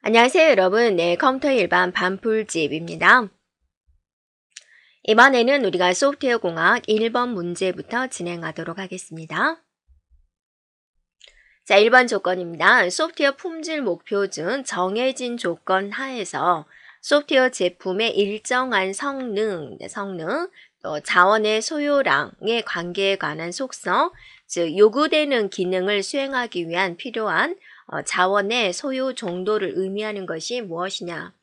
안녕하세요, 여러분. 네, 컴퓨터 일반 반풀집입니다. 이번에는 우리가 소프트웨어 공학 1번 문제부터 진행하도록 하겠습니다. 자, 1번 조건입니다. 소프트웨어 품질 목표 중 정해진 조건 하에서 소프트웨어 제품의 일정한 성능, 또 자원의 소요량의 관계에 관한 속성, 즉 요구되는 기능을 수행하기 위한 필요한 자원의 소요 정도를 의미하는 것이 무엇이냐.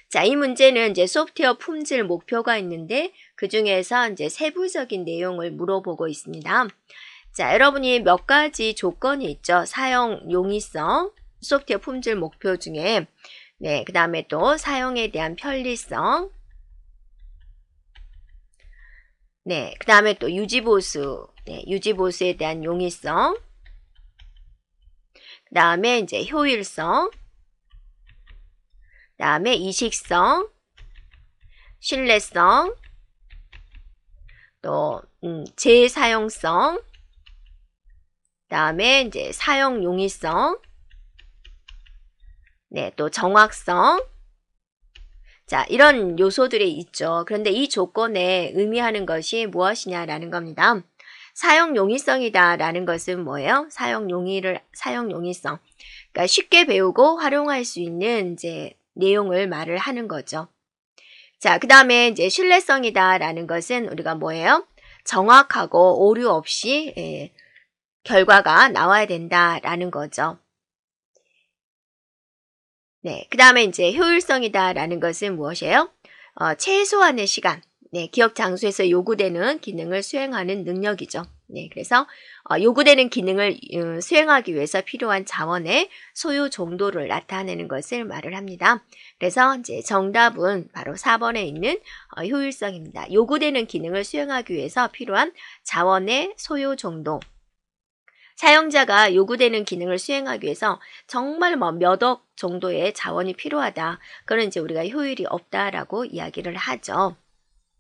자, 이 문제는 이제 소프트웨어 품질 목표가 있는데 그 중에서 이제 세부적인 내용을 물어보고 있습니다. 자, 여러분이 몇 가지 조건이 있죠. 사용 용이성, 소프트웨어 품질 목표 중에 네, 그 다음에 또 사용에 대한 편리성, 네, 그 다음에 또 유지보수, 네, 유지보수에 대한 용이성, 그 다음에 이제 효율성, 그 다음에 이식성, 신뢰성, 또 재사용성, 그 다음에 이제 사용 용이성, 네, 또 정확성. 자, 이런 요소들이 있죠. 그런데 이 조건에 의미하는 것이 무엇이냐라는 겁니다. 사용 용이성이다라는 것은 뭐예요? 사용 용이성. 그러니까 쉽게 배우고 활용할 수 있는 이제 내용을 말을 하는 거죠. 자, 그 다음에 이제 신뢰성이다라는 것은 우리가 뭐예요? 정확하고 오류 없이 결과가 나와야 된다라는 거죠. 네, 그 다음에 이제 효율성이다라는 것은 무엇이에요? 최소한의 시간, 네, 기억 장소에서 요구되는 기능을 수행하는 능력이죠. 네, 그래서 요구되는 기능을 수행하기 위해서 필요한 자원의 소요 정도를 나타내는 것을 말을 합니다. 그래서 이제 정답은 바로 4번에 있는 효율성입니다. 요구되는 기능을 수행하기 위해서 필요한 자원의 소요 정도. 사용자가 요구되는 기능을 수행하기 위해서 정말 몇 억 정도의 자원이 필요하다. 그건 이제 우리가 효율이 없다라고 이야기를 하죠.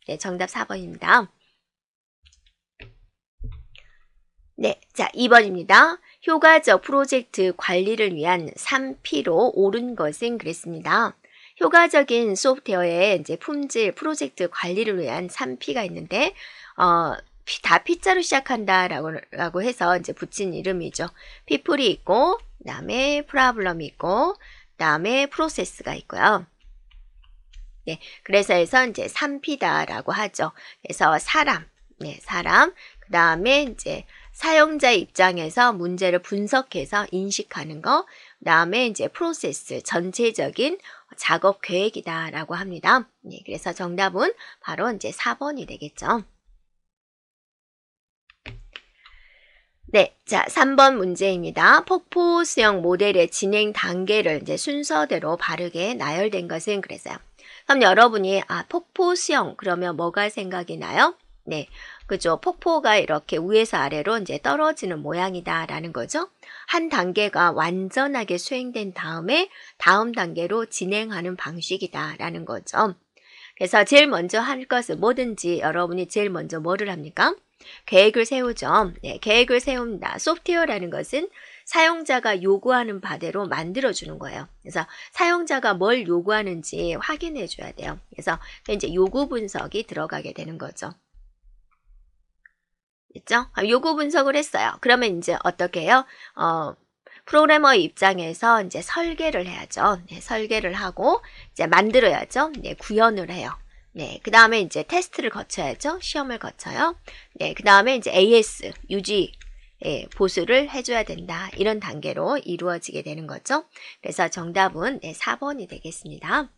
네, 정답 4번입니다. 네, 자, 2번입니다. 효과적 프로젝트 관리를 위한 3P로 옳은 것은 그랬습니다. 효과적인 소프트웨어의 이제 품질 프로젝트 관리를 위한 3P가 있는데, 다 P자로 시작한다라고 해서 이제 붙인 이름이죠. people이 있고, 그 다음에 problem이 있고, 그 다음에 process가 있고요. 네, 그래서 해서 이제 3P다라고 하죠. 그래서 사람, 네, 사람, 그 다음에 이제 사용자 입장에서 문제를 분석해서 인식하는 거, 그 다음에 이제 프로세스, 전체적인 작업 계획이다라고 합니다. 네, 그래서 정답은 바로 이제 4번이 되겠죠. 네, 자, 3번 문제입니다. 폭포 수영 모델의 진행 단계를 이제 순서대로 바르게 나열된 것은 그래서요. 그럼 여러분이 폭포 수영 그러면 뭐가 생각이 나요? 네, 그죠. 폭포가 이렇게 위에서 아래로 이제 떨어지는 모양이다라는 거죠. 한 단계가 완전하게 수행된 다음에 다음 단계로 진행하는 방식이다라는 거죠. 그래서 제일 먼저 할 것은 뭐든지 여러분이 제일 먼저 뭐를 합니까? 계획을 세우죠. 네, 계획을 세웁니다. 소프트웨어라는 것은 사용자가 요구하는 바대로 만들어주는 거예요. 그래서 사용자가 뭘 요구하는지 확인해 줘야 돼요. 그래서 이제 요구 분석이 들어가게 되는 거죠. 됐죠? 요구 분석을 했어요. 그러면 이제 어떻게 해요? 프로그래머 입장에서 이제 설계를 해야죠. 네, 설계를 하고 이제 만들어야죠. 네, 구현을 해요. 네, 그 다음에 이제 테스트를 거쳐야죠. 시험을 거쳐요. 네, 그 다음에 이제 AS, 유지, 보수를 해줘야 된다. 이런 단계로 이루어지게 되는 거죠. 그래서 정답은 네, 4번이 되겠습니다.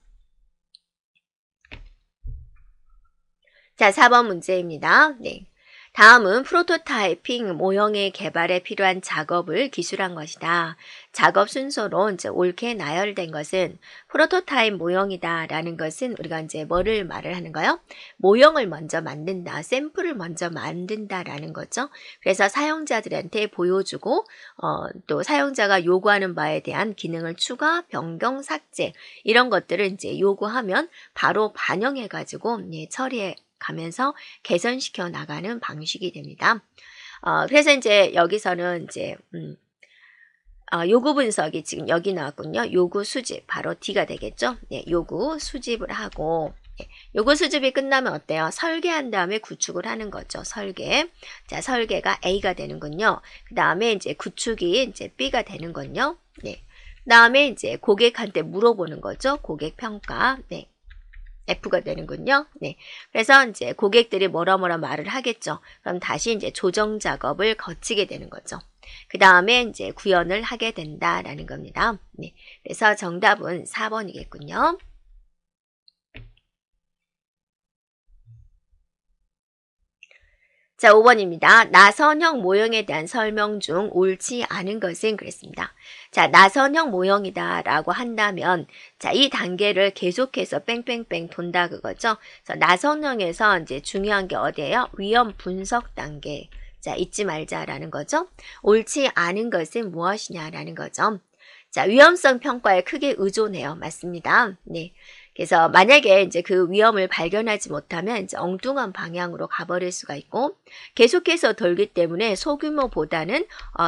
자, 4번 문제입니다. 네. 다음은 프로토타이핑 모형의 개발에 필요한 작업을 기술한 것이다. 작업 순서로 이제 옳게 나열된 것은 프로토타입 모형이다라는 것은 우리가 이제 뭐를 말을 하는 거요? 모형을 먼저 만든다, 샘플을 먼저 만든다라는 거죠. 그래서 사용자들한테 보여주고 또 사용자가 요구하는 바에 대한 기능을 추가, 변경, 삭제 이런 것들을 이제 요구하면 바로 반영해가지고 처리해 가면서 개선시켜 나가는 방식이 됩니다. 그래서 이제 여기서는 이제 요구 분석이 지금 여기 나왔군요. 요구 수집, 바로 D가 되겠죠. 네, 요구 수집을 하고, 네, 요구 수집이 끝나면 어때요? 설계한 다음에 구축을 하는 거죠. 설계. 자, 설계가 A가 되는군요. 그 다음에 이제 구축이 이제 B가 되는군요. 네. 그 다음에 이제 고객한테 물어보는 거죠. 고객 평가. 네. F가 되는군요. 네. 그래서 이제 고객들이 뭐라 말을 하겠죠. 그럼 다시 이제 조정 작업을 거치게 되는 거죠. 그 다음에 이제 구현을 하게 된다라는 겁니다. 네. 그래서 정답은 4번이겠군요. 자, 5번입니다. 나선형 모형에 대한 설명 중 옳지 않은 것은 그랬습니다. 자, 나선형 모형이다 라고 한다면, 자, 이 단계를 계속해서 뺑뺑뺑 돈다 그거죠. 그래서 나선형에서 이제 중요한 게 어디예요? 위험 분석 단계. 자, 잊지 말자라는 거죠. 옳지 않은 것은 무엇이냐라는 거죠. 자, 위험성 평가에 크게 의존해요. 맞습니다. 네. 그래서 만약에 이제 그 위험을 발견하지 못하면 이제 엉뚱한 방향으로 가버릴 수가 있고, 계속해서 돌기 때문에 소규모보다는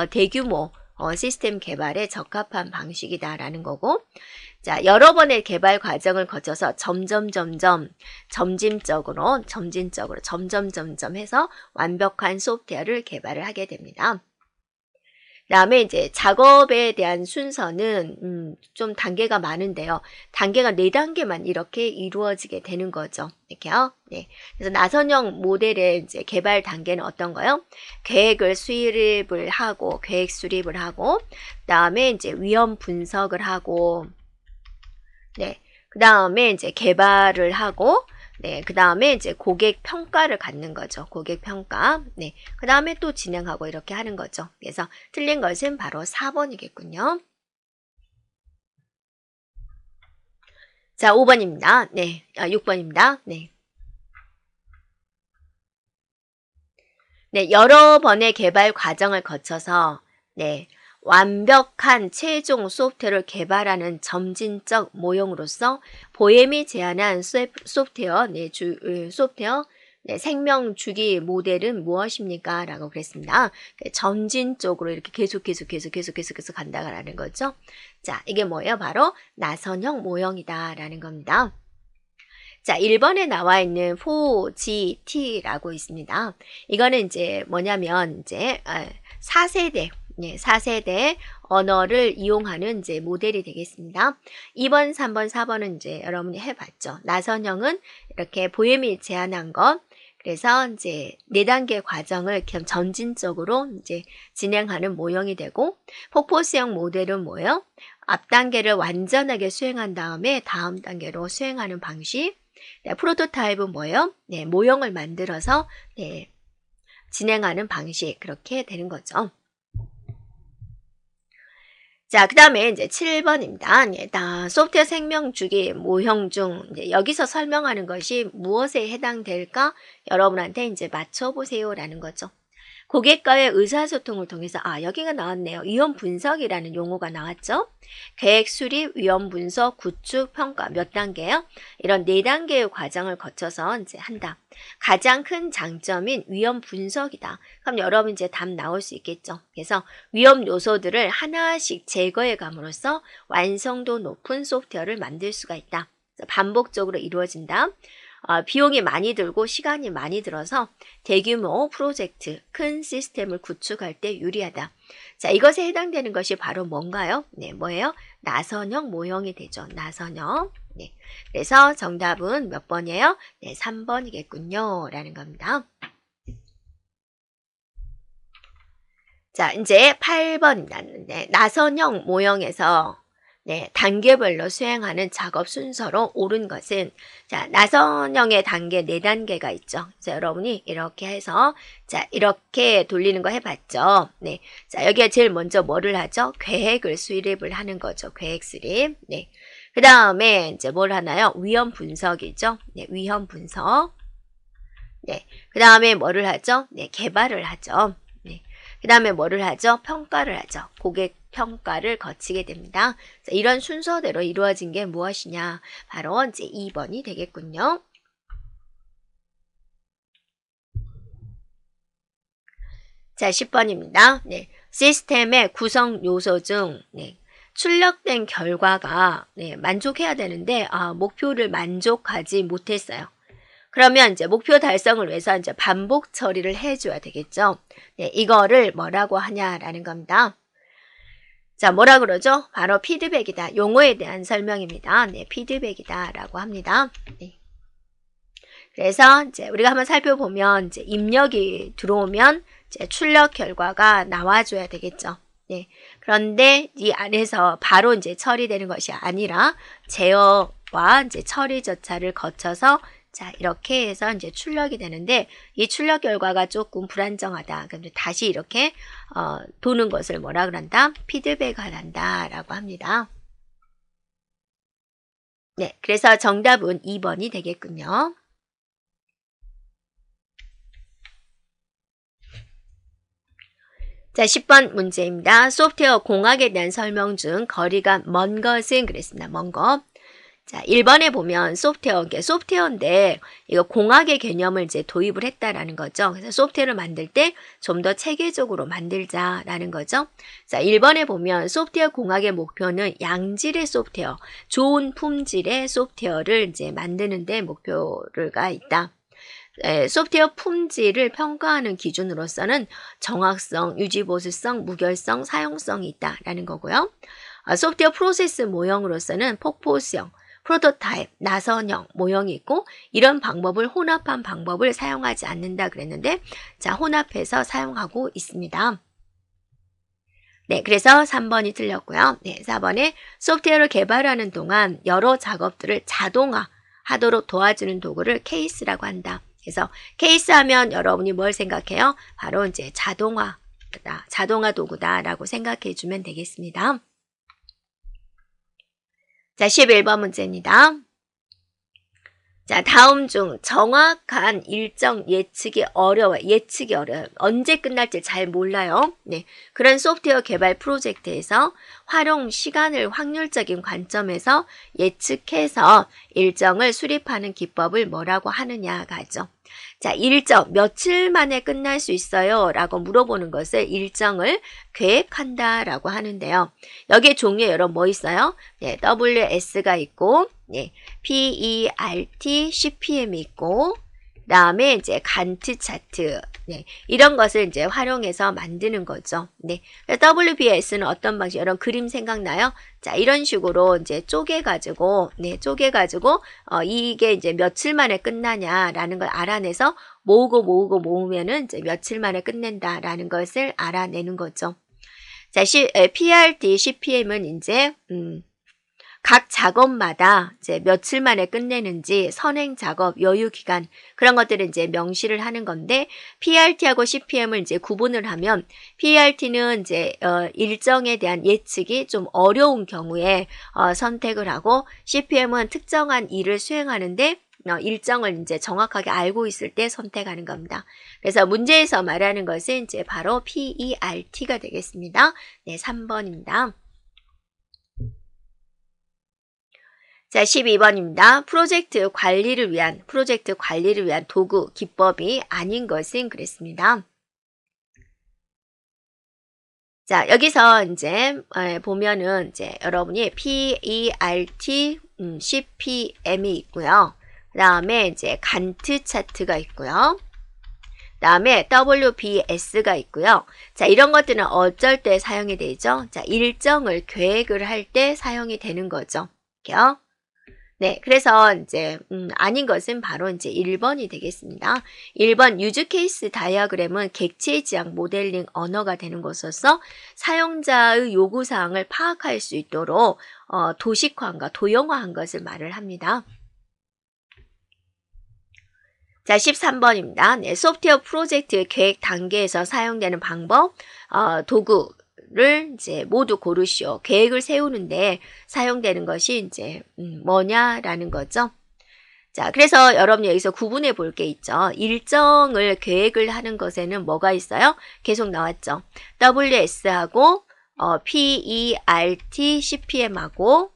대규모 시스템 개발에 적합한 방식이다라는 거고, 자, 여러 번의 개발 과정을 거쳐서 점진적으로 해서 완벽한 소프트웨어를 개발을 하게 됩니다. 그 다음에 이제 작업에 대한 순서는 좀 단계가 많은데요. 단계가 4단계만 이렇게 이루어지게 되는 거죠. 이렇게요. 네. 그래서 나선형 모델의 이제 개발 단계는 어떤가요? 계획 수립을 하고, 그다음에 이제 위험 분석을 하고, 네. 그다음에 이제 개발을 하고, 네, 그 다음에 이제 고객 평가를 갖는 거죠. 고객 평가. 네, 그 다음에 또 진행하고 이렇게 하는 거죠. 그래서 틀린 것은 바로 4번이겠군요. 자, 5번입니다. 네, 6번입니다. 네. 네, 여러 번의 개발 과정을 거쳐서, 네, 완벽한 최종 소프트웨어를 개발하는 점진적 모형으로서 보엠이 제안한 소프트웨어, 네, 생명 주기 모델은 무엇입니까? 라고 그랬습니다. 점진적으로 이렇게 계속 간다라는 거죠. 자, 이게 뭐예요? 바로 나선형 모형이다 라는 겁니다. 자, 1번에 나와 있는 4GT라고 있습니다. 이거는 이제 뭐냐면 이제 4세대, 네, 4세대 언어를 이용하는 이제 모델이 되겠습니다. 2번, 3번, 4번은 이제 여러분이 해봤죠. 나선형은 이렇게 보엠이 제안한 것, 그래서 이제 4단계 과정을 점진적으로 이제 진행하는 모형이 되고, 폭포수형 모델은 뭐예요? 앞 단계를 완전하게 수행한 다음에 다음 단계로 수행하는 방식. 네, 프로토타입은 뭐예요? 네, 모형을 만들어서 네, 진행하는 방식, 그렇게 되는 거죠. 자, 그 다음에 이제 7번입니다. 네, 소프트웨어 생명 주기 모형 중 이제 여기서 설명하는 것이 무엇에 해당될까? 여러분한테 이제 맞춰보세요라는 거죠. 고객과의 의사소통을 통해서 여기가 나왔네요. 위험 분석이라는 용어가 나왔죠. 계획 수립, 위험 분석, 구축, 평가 몇 단계요? 이런 4단계의 과정을 거쳐서 이제 한다. 가장 큰 장점인 위험 분석이다. 그럼 여러분 이제 답 나올 수 있겠죠. 그래서 위험 요소들을 하나씩 제거해 감으로써 완성도 높은 소프트웨어를 만들 수가 있다. 반복적으로 이루어진다. 비용이 많이 들고 시간이 많이 들어서 대규모 프로젝트, 큰 시스템을 구축할 때 유리하다. 자, 이것에 해당되는 것이 바로 뭔가요? 네, 뭐예요? 나선형 모형이 되죠. 나선형. 네. 그래서 정답은 몇 번이에요? 네, 3번이겠군요. 라는 겁니다. 자, 이제 8번입니다. 네, 나선형 모형에서 네, 단계별로 수행하는 작업 순서로 옳은 것은, 자, 나선형의 단계 4단계가 있죠. 자, 여러분이 이렇게 해서, 자, 이렇게 돌리는 거 해봤죠. 네. 자, 여기에 제일 먼저 뭐를 하죠? 계획을 수립을 하는 거죠. 계획 수립. 네. 그 다음에 이제 뭘 하나요? 위험 분석이죠. 네, 위험 분석. 네. 그 다음에 뭐를 하죠? 네, 개발을 하죠. 네. 그 다음에 뭐를 하죠? 평가를 하죠. 고객 평가를 거치게 됩니다. 자, 이런 순서대로 이루어진 게 무엇이냐? 바로 이제 2번이 되겠군요. 자, 10번입니다. 네. 시스템의 구성 요소 중 출력된 결과가 만족해야 되는데 목표를 만족하지 못했어요. 그러면 이제 목표 달성을 위해서 이제 반복 처리를 해줘야 되겠죠. 이거를 뭐라고 하냐라는 겁니다. 자, 뭐라 그러죠? 바로 피드백이다. 용어에 대한 설명입니다. 피드백이다라고 합니다. 그래서 이제 우리가 한번 살펴보면 이제 입력이 들어오면 이제 출력 결과가 나와줘야 되겠죠. 그런데 이 안에서 바로 이제 처리되는 것이 아니라 제어와 이제 처리 절차를 거쳐서 자, 이렇게 해서 이제 출력이 되는데 이 출력 결과가 조금 불안정하다. 그럼 다시 이렇게 도는 것을 뭐라 그런다? 피드백을 한다라고 합니다. 그래서 정답은 2번이 되겠군요. 자, 10번 문제입니다. 소프트웨어 공학에 대한 설명 중 거리가 먼 것은 그랬습니다. 먼 것. 자, 1번에 보면 소프트웨어인데 이거 공학의 개념을 이제 도입을 했다라는 거죠. 그래서 소프트웨어를 만들 때 좀 더 체계적으로 만들자라는 거죠. 자, 1번에 보면 소프트웨어 공학의 목표는 양질의 소프트웨어, 좋은 품질의 소프트웨어를 이제 만드는 데 목표가 있다. 소프트웨어 품질을 평가하는 기준으로서는 정확성, 유지보수성, 무결성, 사용성이 있다라는 거고요. 소프트웨어 프로세스 모형으로서는 폭포수형, 프로토타입, 나선형 모형이 있고 이런 방법을 혼합한 방법을 사용하지 않는다 그랬는데 자, 혼합해서 사용하고 있습니다. 그래서 3번이 틀렸고요. 4번에 소프트웨어를 개발하는 동안 여러 작업들을 자동화하도록 도와주는 도구를 케이스라고 한다. 그래서 케이스 하면 여러분이 뭘 생각해요? 바로 이제 자동화 도구다라고 생각해 주면 되겠습니다. 자, 11번 문제입니다. 자, 다음 중 정확한 일정 예측이 어려워요. 언제 끝날지 잘 몰라요. 그런 소프트웨어 개발 프로젝트에서 활용 시간을 확률적인 관점에서 예측해서 일정을 수립하는 기법을 뭐라고 하느냐가죠. 자, 일정 며칠 만에 끝날 수 있어요 라고 물어보는 것을 일정을 계획한다 라고 하는데요. 여기에 종류에 여러 뭐 있어요? WS가 있고 PERT, CPM이 있고 그 다음에 이제 간트 차트 이런 것을 이제 활용해서 만드는 거죠. WBS는 어떤 방식? 여러분 그림 생각나요? 자, 이런 식으로 이제 쪼개가지고 이게 이제 며칠 만에 끝나냐라는 걸 알아내서 모으면은 이제 며칠 만에 끝낸다라는 것을 알아내는 거죠. 자, PRT, CPM은 이제 각 작업마다 이제 며칠 만에 끝내는지 선행 작업, 여유 기간 그런 것들을 이제 명시를 하는 건데 PRT하고 CPM을 이제 구분을 하면 PRT는 이제 일정에 대한 예측이 좀 어려운 경우에 선택을 하고 CPM은 특정한 일을 수행하는데 일정을 이제 정확하게 알고 있을 때 선택하는 겁니다. 그래서 문제에서 말하는 것은 이제 바로 PERT가 되겠습니다. 3번입니다. 자, 12번입니다. 프로젝트 관리를 위한 도구, 기법이 아닌 것은 그랬습니다. 자, 여기서 이제 보면은 이제 여러분이 PERT, CPM이 있고요. 그 다음에 이제 간트 차트가 있고요. 그 다음에 WBS가 있고요. 자, 이런 것들은 어쩔 때 사용이 되죠? 자, 일정을 계획을 할 때 사용이 되는 거죠. 이렇게요. 그래서 이제 아닌 것은 바로 이제 1번이 되겠습니다. 1번 유즈 케이스 다이어그램은 객체 지향 모델링 언어가 되는 것으로서 사용자의 요구 사항을 파악할 수 있도록 도식화한과 도형화한 것을 말을 합니다. 자, 13번입니다. 소프트웨어 프로젝트 계획 단계에서 사용되는 방법, 도구를 이제 모두 고르시오. 계획을 세우는데 사용되는 것이 이제 뭐냐라는 거죠. 자, 그래서 여러분 여기서 구분해 볼 게 있죠. 일정을 계획을 하는 것에는 뭐가 있어요? 계속 나왔죠. WS하고 PERT, CPM하고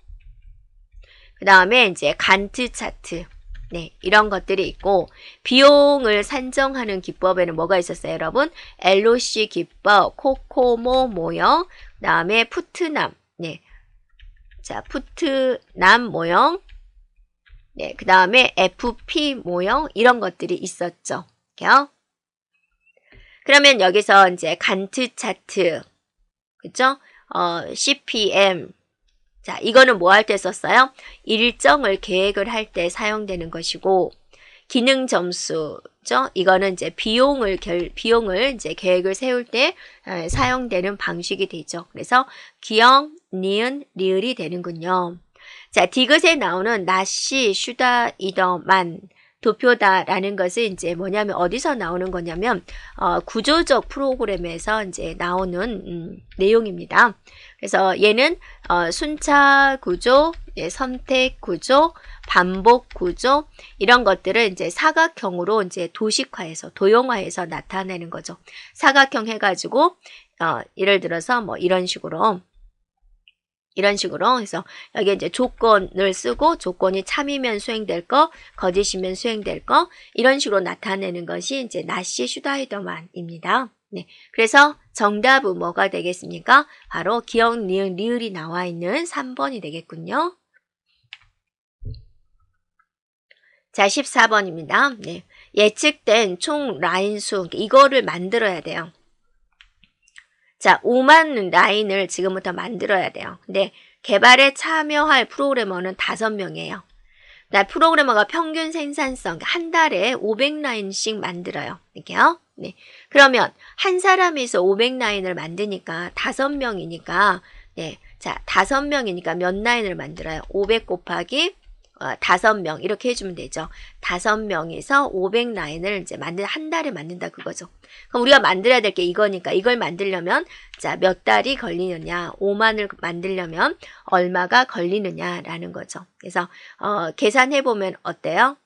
그 다음에 이제 간트 차트. 네, 이런 것들이 있고 비용을 산정하는 기법에는 뭐가 있었어요, 여러분? LOC 기법, 코코모 모형, 그다음에 푸트남. 네. 자, 푸트남 모형. 네, 그다음에 FP 모형 이런 것들이 있었죠. 이렇게요. 그러면 여기서 이제 간트 차트. 그죠? CPM. 자, 이거는 뭐 할 때 썼어요? 일정을 계획을 할 때 사용되는 것이고, 기능 점수죠? 이거는 이제 비용을 이제 계획을 세울 때 사용되는 방식이 되죠. 그래서 기역, 니은, 리을이 되는군요. 자, 디귿에 나오는 나시, 슈다, 이더만, 도표다라는 것은 이제 뭐냐면 어디서 나오는 거냐면 구조적 프로그램에서 이제 나오는 내용입니다. 그래서 얘는 순차 구조, 선택 구조, 반복 구조 이런 것들을 이제 사각형으로 이제 도식화해서 도형화해서 나타내는 거죠. 사각형 해가지고 예를 들어서 뭐 이런 식으로 해서 여기 이제 조건을 쓰고 조건이 참이면 수행될 거, 거짓이면 수행될 거 이런 식으로 나타내는 것이 이제 나시 슈다이더만입니다. 네, 그래서 정답은 뭐가 되겠습니까? 바로 기역, 니은, 리을이 나와 있는 3번이 되겠군요. 자, 14번입니다. 네, 예측된 총 라인 수 이거를 만들어야 돼요. 자, 5만 라인을 지금부터 만들어야 돼요. 근데 개발에 참여할 프로그래머는 5명이에요. 프로그래머가 평균 생산성 한 달에 500라인씩 만들어요. 이렇게요. 네. 그러면 한 사람이서 500라인을 만드니까 5명이니까 네. 자, 5명이니까 몇 라인을 만들어요? 500 곱하기 5명 이렇게 해주면 되죠. 5명에서 500라인을 이제 한 달에 만든다 그거죠. 그럼 우리가 만들어야 될 게 이거니까 이걸 만들려면 자, 몇 달이 걸리느냐 5만을 만들려면 얼마가 걸리느냐라는 거죠. 그래서 계산해보면 어때요?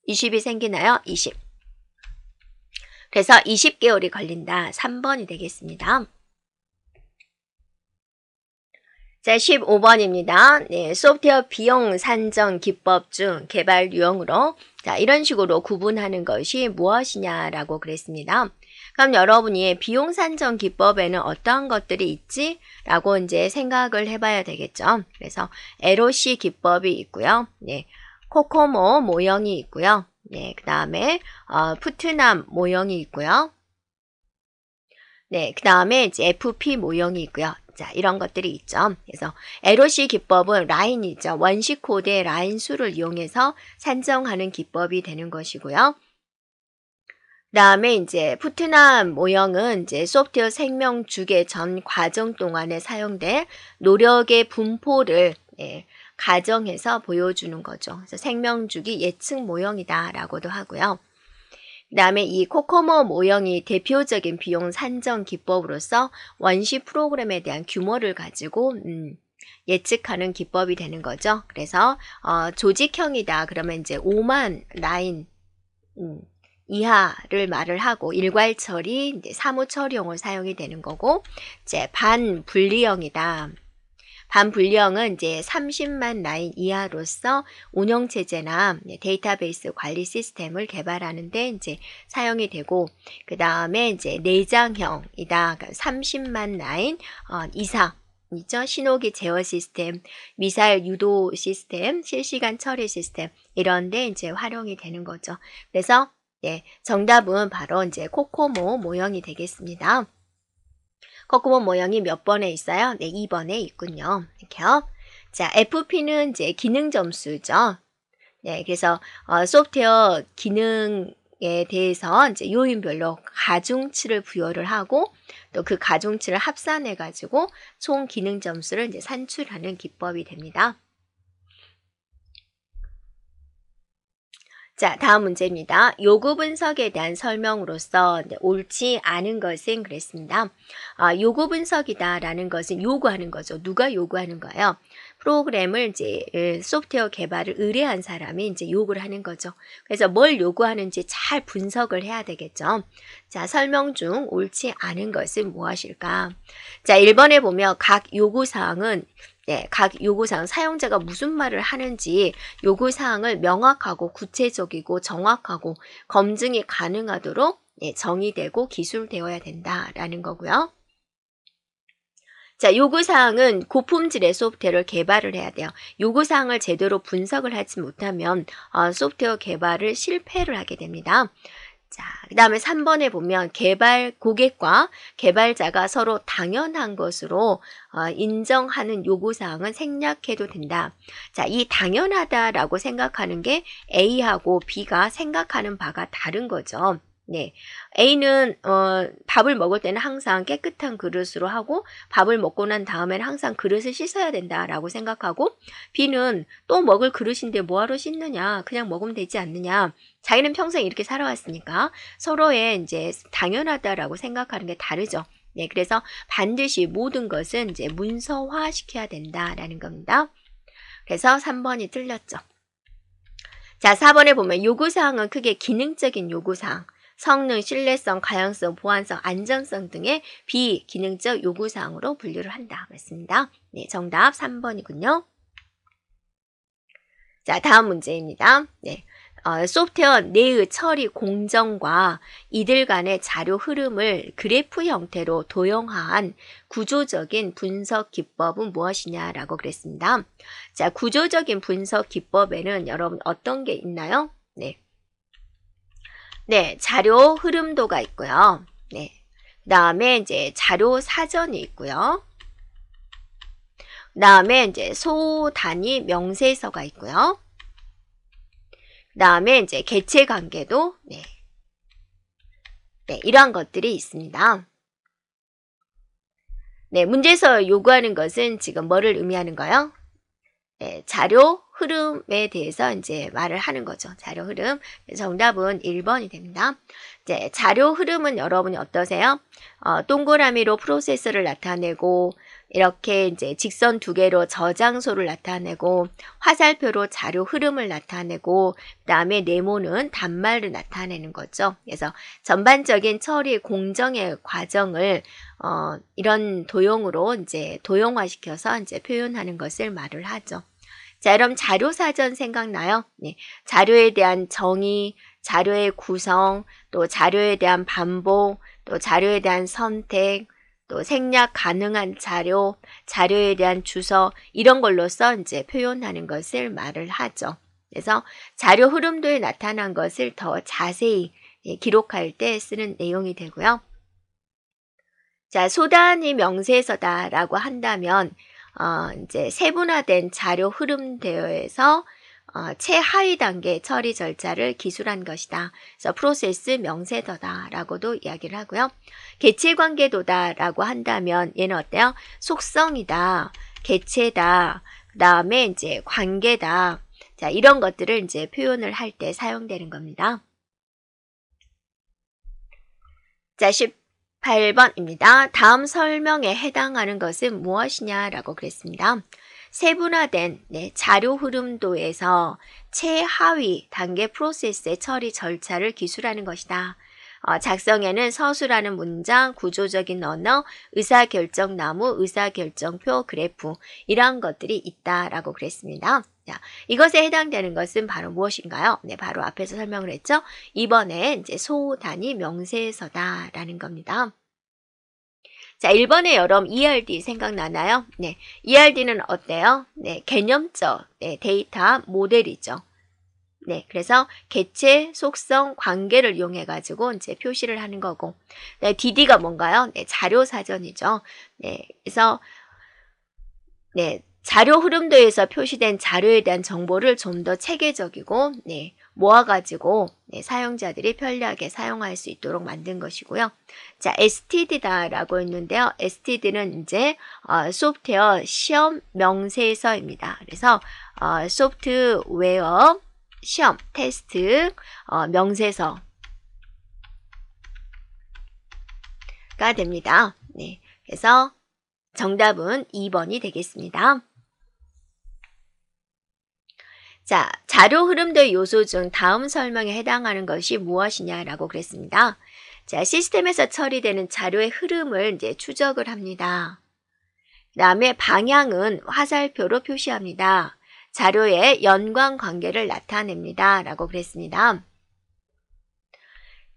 20이 생기나요? 20. 그래서 20개월이 걸린다. 3번이 되겠습니다. 자, 15번입니다. 네, 소프트웨어 비용 산정 기법 중 개발 유형으로 자, 이런 식으로 구분하는 것이 무엇이냐라고 그랬습니다. 그럼 여러분이 비용 산정 기법에는 어떠한 것들이 있지? 라고 이제 생각을 해봐야 되겠죠. 그래서 LOC 기법이 있고요. 네, 코코모 모형이 있고요. 네, 그 다음에 푸트남 모형이 있고요. 네, 그 다음에 이제 FP 모형이 있고요. 자, 이런 것들이 있죠. 그래서 LOC 기법은 라인이죠. 원시 코드의 라인 수를 이용해서 산정하는 기법이 되는 것이고요. 그 다음에 이제 푸트남 모형은 이제 소프트웨어 생명 주기 전 과정 동안에 사용된 노력의 분포를 가정해서 보여주는 거죠. 그래서 생명 주기 예측 모형이다라고도 하고요. 그 다음에 이 코코모 모형이 대표적인 비용 산정 기법으로서 원시 프로그램에 대한 규모를 가지고 예측하는 기법이 되는 거죠. 그래서 조직형이다. 그러면 이제 5만 라인 이하를 말을 하고 일괄 처리, 이제 사무 처리용을 사용이 되는 거고 이제 반분리형이다. 반분리형은 이제 30만 라인 이하로서 운영체제나 데이터베이스 관리 시스템을 개발하는데 이제 사용이 되고, 그 다음에 이제 내장형이다. 그러니까 30만 라인 이상. 있죠? 신호기 제어 시스템, 미사일 유도 시스템, 실시간 처리 시스템, 이런데 이제 활용이 되는 거죠. 그래서, 정답은 바로 이제 코코모 모형이 되겠습니다. 코코모 모형이 몇 번에 있어요? 네, 2번에 있군요. 이렇게요. 자, FP는 이제 기능 점수죠. 네, 그래서 소프트웨어 기능에 대해서 이제 요인별로 가중치를 부여를 하고 또 그 가중치를 합산해 가지고 총 기능 점수를 이제 산출하는 기법이 됩니다. 자, 다음 문제입니다. 요구 분석에 대한 설명으로서 옳지 않은 것은 그랬습니다. 요구 분석이다라는 것은 요구하는 거죠. 누가 요구하는 거예요? 프로그램을 이제 소프트웨어 개발을 의뢰한 사람이 이제 요구를 하는 거죠. 그래서 뭘 요구하는지 잘 분석을 해야 되겠죠. 자, 설명 중 옳지 않은 것은 무엇일까? 자, 1번에 보면 각 요구사항은 네, 각 요구사항, 사용자가 무슨 말을 하는지 요구사항을 명확하고 구체적이고 정확하고 검증이 가능하도록 네, 정의되고 기술되어야 된다라는 거고요. 자, 요구사항은 고품질의 소프트웨어를 개발을 해야 돼요. 요구사항을 제대로 분석을 하지 못하면 소프트웨어 개발을 실패를 하게 됩니다. 자, 그 다음에 3번에 보면 고객과 개발자가 서로 당연한 것으로 인정하는 요구사항은 생략해도 된다. 자, 이 당연하다라고 생각하는 게 A하고 B가 생각하는 바가 다른 거죠. 네, A는 밥을 먹을 때는 항상 깨끗한 그릇으로 하고 밥을 먹고 난 다음에는 항상 그릇을 씻어야 된다라고 생각하고 B는 또 먹을 그릇인데 뭐하러 씻느냐, 그냥 먹으면 되지 않느냐. 자기는 평생 이렇게 살아왔으니까 서로의 이제 당연하다라고 생각하는 게 다르죠. 네, 그래서 반드시 모든 것은 이제 문서화 시켜야 된다라는 겁니다. 그래서 3번이 틀렸죠. 자, 4번에 보면 요구사항은 크게 기능적인 요구사항, 성능, 신뢰성, 가용성, 보안성, 안전성 등의 비기능적 요구사항으로 분류를 한다. 맞습니다. 네, 정답 3번이군요. 자, 다음 문제입니다. 네. 소프트웨어 내의 처리 공정과 이들 간의 자료 흐름을 그래프 형태로 도형화한 구조적인 분석 기법은 무엇이냐라고 그랬습니다. 자, 구조적인 분석 기법에는 여러분 어떤 게 있나요? 네. 네, 자료 흐름도가 있고요. 네. 그 다음에 이제 자료 사전이 있고요. 그 다음에 이제 소 단위 명세서가 있고요. 그 다음에 이제 개체 관계도, 네. 네, 이러한 것들이 있습니다. 네, 문제에서 요구하는 것은 지금 뭐를 의미하는가요? 네, 자료 흐름에 대해서 이제 말을 하는 거죠. 자료 흐름. 정답은 1번이 됩니다. 이제 자료 흐름은 여러분이 어떠세요? 동그라미로 프로세스를 나타내고, 이렇게 이제 직선 2개로 저장소를 나타내고, 화살표로 자료 흐름을 나타내고, 그 다음에 네모는 단말을 나타내는 거죠. 그래서 전반적인 처리 공정의 과정을 이런 도형으로 이제 도형화시켜서 이제 표현하는 것을 말을 하죠. 자, 그럼 자료 사전 생각나요? 네. 자료에 대한 정의, 자료의 구성, 또 자료에 대한 반복, 또 자료에 대한 선택, 또 생략 가능한 자료, 자료에 대한 주석, 이런 걸로써 이제 표현하는 것을 말을 하죠. 그래서 자료 흐름도에 나타난 것을 더 자세히 기록할 때 쓰는 내용이 되고요. 자, 소단위 명세서다라고 한다면 이제 세분화된 자료 흐름대에서 최하위 단계 처리 절차를 기술한 것이다. 그래서 프로세스 명세도다라고도 이야기를 하고요. 개체 관계도다라고 한다면 얘는 어때요? 속성이다, 개체다, 그 다음에 이제 관계다. 자, 이런 것들을 이제 표현을 할 때 사용되는 겁니다. 자, 18번입니다. 다음 설명에 해당하는 것은 무엇이냐라고 그랬습니다. 세분화된 자료 흐름도에서 최하위 단계 프로세스의 처리 절차를 기술하는 것이다. 작성에는 서술하는 문장, 구조적인 언어, 의사결정나무, 의사결정표, 그래프 이러한 것들이 있다라고 그랬습니다. 자, 이것에 해당되는 것은 바로 무엇인가요? 네, 바로 앞에서 설명을 했죠. 이번에 이제 소단위 명세서다라는 겁니다. 자, 1번에 여러분 ERD 생각나나요? 네, ERD는 어때요? 네, 개념적 데이터 모델이죠. 네, 그래서 개체, 속성, 관계를 이용해 가지고 이제 표시를 하는 거고, 네, DD가 뭔가요? 네, 자료 사전이죠. 네, 그래서 네, 자료 흐름도에서 표시된 자료에 대한 정보를 좀 더 체계적이고 모아가지고 사용자들이 편리하게 사용할 수 있도록 만든 것이고요. 자, STD다라고 있는데요. STD는 이제 소프트웨어 시험 명세서입니다. 그래서 소프트웨어 시험 테스트 명세서가 됩니다. 네, 그래서 정답은 2번이 되겠습니다. 자, 자료 흐름도의 요소 중 다음 설명에 해당하는 것이 무엇이냐라고 그랬습니다. 자, 시스템에서 처리되는 자료의 흐름을 이제 추적을 합니다. 그 다음에 방향은 화살표로 표시합니다. 자료의 연관 관계를 나타냅니다. 라고 그랬습니다.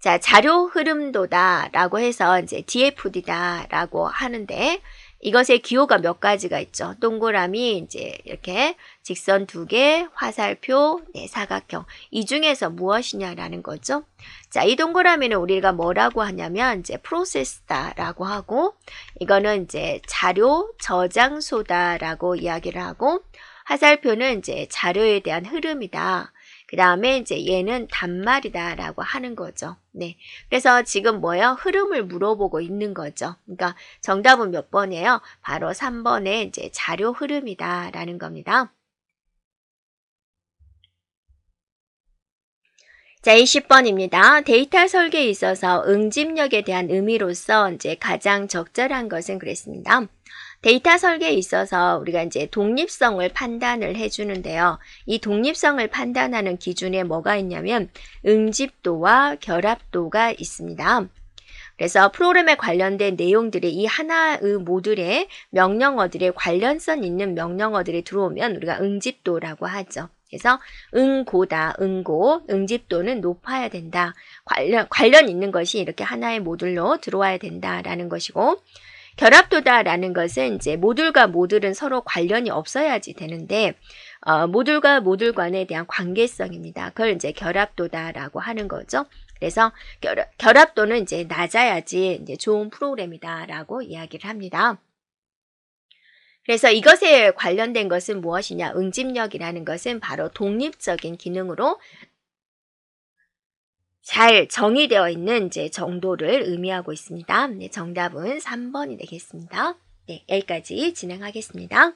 자, 자료 흐름도다 라고 해서 이제 DFD다 라고 하는데 이것의 기호가 몇 가지가 있죠. 동그라미 이제 이렇게 직선 2개, 화살표, 네, 사각형. 이 중에서 무엇이냐라는 거죠. 자, 이 동그라미는 우리가 뭐라고 하냐면 이제 프로세스다라고 하고 이거는 이제 자료 저장소다라고 이야기를 하고 화살표는 이제 자료에 대한 흐름이다. 그 다음에 이제 얘는 단말이다 라고 하는 거죠. 네. 그래서 지금 뭐예요? 흐름을 물어보고 있는 거죠. 그러니까 정답은 몇 번이에요? 바로 3번에 이제 자료 흐름이다 라는 겁니다. 자, 20번입니다. 데이터 설계에 있어서 응집력에 대한 의미로서 이제 가장 적절한 것은 그랬습니다. 데이터 설계에 있어서 우리가 이제 독립성을 판단을 해주는데요. 이 독립성을 판단하는 기준에 뭐가 있냐면 응집도와 결합도가 있습니다. 그래서 프로그램에 관련된 내용들이 이 하나의 모듈의 명령어들의 관련성 있는 명령어들이 들어오면 우리가 응집도라고 하죠. 그래서 응고다, 응고, 응집도는 높아야 된다. 관련 있는 것이 이렇게 하나의 모듈로 들어와야 된다라는 것이고 결합도다라는 것은 이제 모듈과 모듈은 서로 관련이 없어야지 되는데 모듈과 모듈 간에 대한 관계성입니다. 그걸 이제 결합도다라고 하는 거죠. 그래서 결합도는 이제 낮아야지 이제 좋은 프로그램이다라고 이야기를 합니다. 그래서 이것에 관련된 것은 무엇이냐? 응집력이라는 것은 바로 독립적인 기능으로 잘 정의되어 있는 이제 정도를 의미하고 있습니다. 네, 정답은 3번이 되겠습니다. 네, 여기까지 진행하겠습니다.